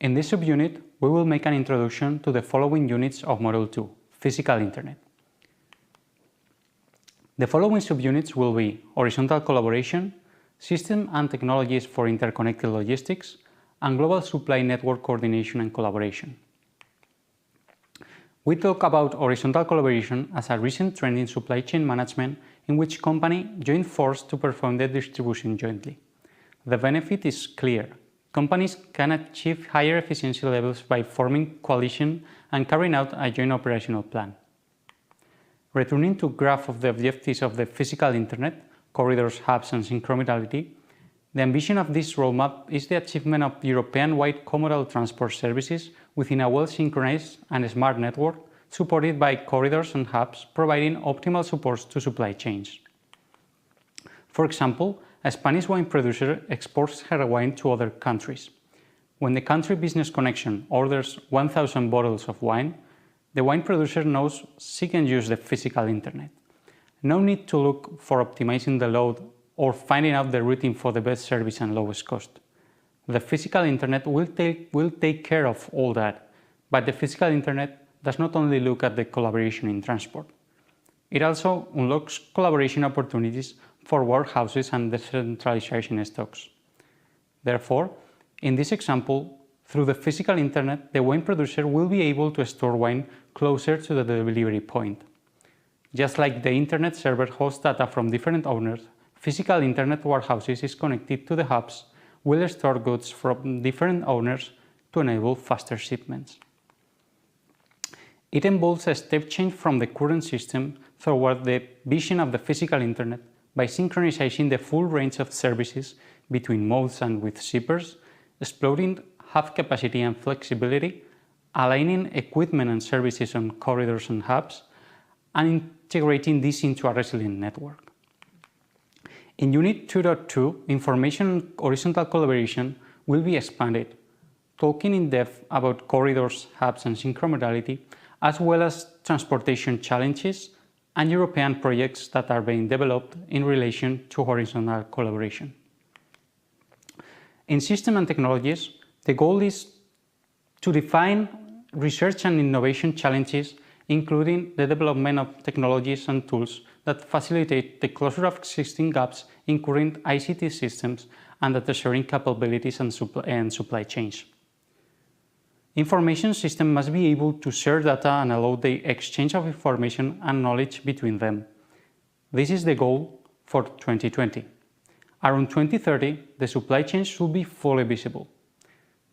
In this subunit, we will make an introduction to the following units of Module 2, Physical Internet. The following subunits will be Horizontal Collaboration, System and Technologies for Interconnected Logistics, and Global Supply Network Coordination and Collaboration. We talk about horizontal collaboration as a recent trend in supply chain management in which companies join force to perform the distribution jointly. The benefit is clear. Companies can achieve higher efficiency levels by forming coalition and carrying out a joint operational plan. Returning to graph of the objectives of the physical internet, corridors, hubs, and synchromodality, the ambition of this roadmap is the achievement of European-wide comodal transport services within a well-synchronized and smart network supported by corridors and hubs providing optimal supports to supply chains. For example, a Spanish wine producer exports her wine to other countries. When the country business connection orders 1,000 bottles of wine, the wine producer knows she can use the physical internet. No need to look for optimizing the load or finding out the routing for the best service and lowest cost. The physical internet will take care of all that, but the physical internet does not only look at the collaboration in transport. It also unlocks collaboration opportunities for warehouses and decentralization stocks. Therefore, in this example, through the physical internet, the wine producer will be able to store wine closer to the delivery point. Just like the internet server hosts data from different owners, physical internet warehouses is connected to the hubs will store goods from different owners to enable faster shipments. It involves a step change from the current system toward the vision of the physical internet by synchronizing the full range of services between modes and with shippers, exploring hub capacity and flexibility, aligning equipment and services on corridors and hubs, and integrating this into a resilient network. In Unit 2.2, information and horizontal collaboration will be expanded, talking in depth about corridors, hubs, and synchromodality, as well as transportation challenges and European projects that are being developed in relation to horizontal collaboration. In System and Technologies, the goal is to define research and innovation challenges, including the development of technologies and tools that facilitate the closure of existing gaps in current ICT systems and data sharing capabilities and supply chains. Information systems must be able to share data and allow the exchange of information and knowledge between them. This is the goal for 2020. Around 2030, the supply chain should be fully visible.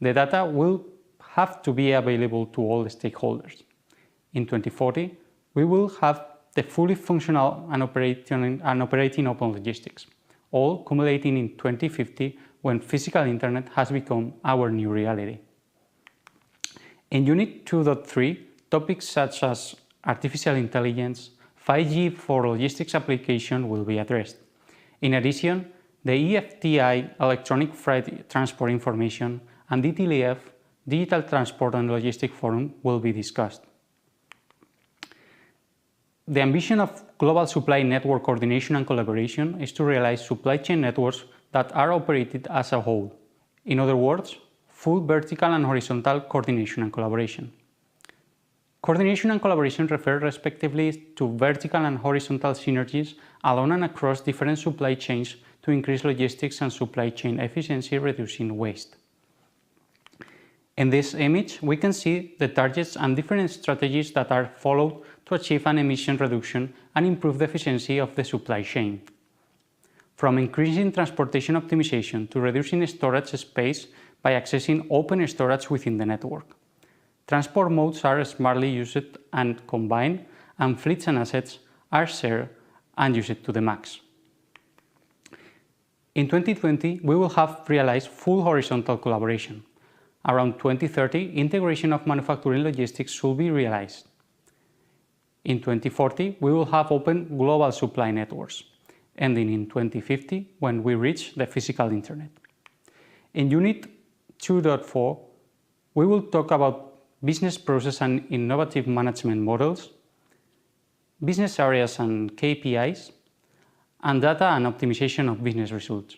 The data will have to be available to all the stakeholders. In 2040, we will have the fully functional and operating open logistics, all culminating in 2050 when physical internet has become our new reality. In Unit 2.3, topics such as artificial intelligence, 5G for logistics application will be addressed. In addition, the EFTI, Electronic Freight Transport Information, and DTLF, Digital Transport and Logistics Forum will be discussed. The ambition of global supply network coordination and collaboration is to realize supply chain networks that are operated as a whole. In other words, full vertical and horizontal coordination and collaboration. Coordination and collaboration refer respectively to vertical and horizontal synergies along and across different supply chains to increase logistics and supply chain efficiency, reducing waste. In this image, we can see the targets and different strategies that are followed to achieve an emission reduction and improve the efficiency of the supply chain. From increasing transportation optimization to reducing storage space by accessing open storage within the network. Transport modes are smartly used and combined, and fleets and assets are shared and used to the max. In 2020, we will have realized full horizontal collaboration. Around 2030, integration of manufacturing logistics should be realized. In 2040, we will have open global supply networks, ending in 2050 when we reach the physical internet. In Unit 2.4, we will talk about business process and innovative management models, business areas and KPIs, and data and optimization of business results.